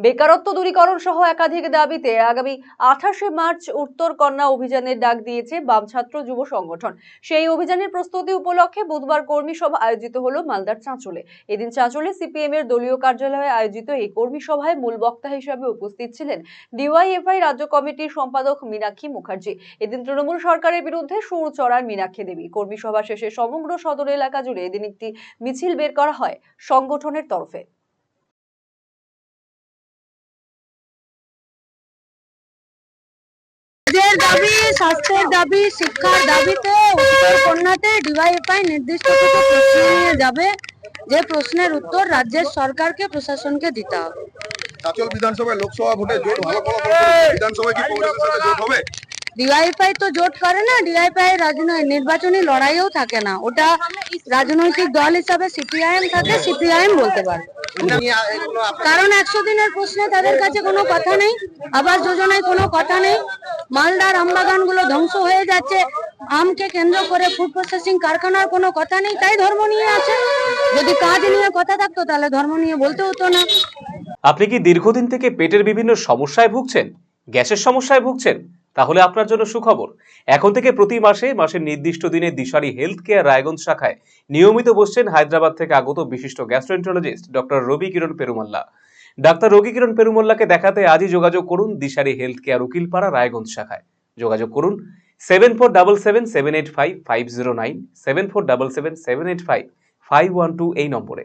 বেকারত্ব দূরীকরণ সহ একাধিক দাবিতে আগামী 28শে মার্চ উত্তর কন্যা অভিযানের ডাক দিয়েছে বাম ছাত্র যুব সংগঠন। সেই অভিযানের প্রস্তুতি উপলক্ষে বুধবার কর্মী সভা আয়োজিত হলো মালদার চাঁচলে। এদিন চাঁচলে সিপিএম এর দলীয় কার্যালয়ে আয়োজিত এই কর্মী সভায় মূল বক্তা হিসেবে উপস্থিত ছিলেন ডিওয়াইএফআই রাজ্য কমিটির সম্পাদক মীনাক্ষী মুখার্জি। এদিন তৃণমূল সরকারের বিরুদ্ধে সুর চড়ান মীনাক্ষী দেবী। কর্মী সভা শেষে সমগ্র সদর এলাকা জুড়ে এদিন একটি মিছিল বের করা হয় সংগঠনের তরফে। দাবি, স্বাস্থ্যের দাবি, শিক্ষার দাবিতে উত্তর কন্যাতে ডিওয়াইএফআই নির্দিষ্ট কিছু প্রশ্ন নিয়ে যাবে, যে প্রশ্নের উত্তর রাজ্যের সরকারকে প্রশাসনকে দিতে হবে। চাঁচল বিধানসভায় লোকসভা ভোটে জোট ভালো ফলাফল বিধানসভায় কি কংগ্রেসের সাথে জোট হবে? ডিওয়াইএফআই তো জোট করে না, ডিওয়াইএফআই নির্বাচনী লড়াইও থাকে না, ওটা রাজনৈতিক দল হিসাবে সিপিআইএম থাকে, সিপিআইএম বলতে পারে। কারণ 100 দিনের প্রশ্নে তাদের কাছে কোনো কথা নেই, আবাস যোজনায় কোনো কথা নেই, মালদার আমবাগান গুলো ধ্বংস হয়ে যাচ্ছে, আমকে কেন্দ্র করে ফুড প্রসেসিং কারখানার কোনো কথা নেই, তাই ধর্ম নিয়ে আছে। যদি কাজ নিয়ে কথা থাকতো তাহলে ধর্ম নিয়ে বলতে হতো না। আপনি কি দীর্ঘদিন থেকে পেটের বিভিন্ন সমস্যায় ভুগছেন, গ্যাসের সমস্যায় ভুগছেন? তাহলে আপনার জন্য সুখবর। এখন থেকে প্রতি মাসের নির্দিষ্ট দিনে দিশারি হেলথ কেয়ার রায়গঞ্জ শাখায় নিয়মিত বসছেন হায়দ্রাবাদ থেকে আগত বিশিষ্ট গ্যাস্ট্রোএন্টারোলজিস্ট ডক্টর রবি কিরণ পেরুমাল্লা। ডাক্তার রবি কিরণ পেরুমাল্লাকে দেখাতে আজই যোগাযোগ করুন দিশারি হেলথ কেয়ার উকিলপাড়া রায়গঞ্জ শাখায়। যোগাযোগ করুন 7477785509, 7477785512 এই নম্বরে।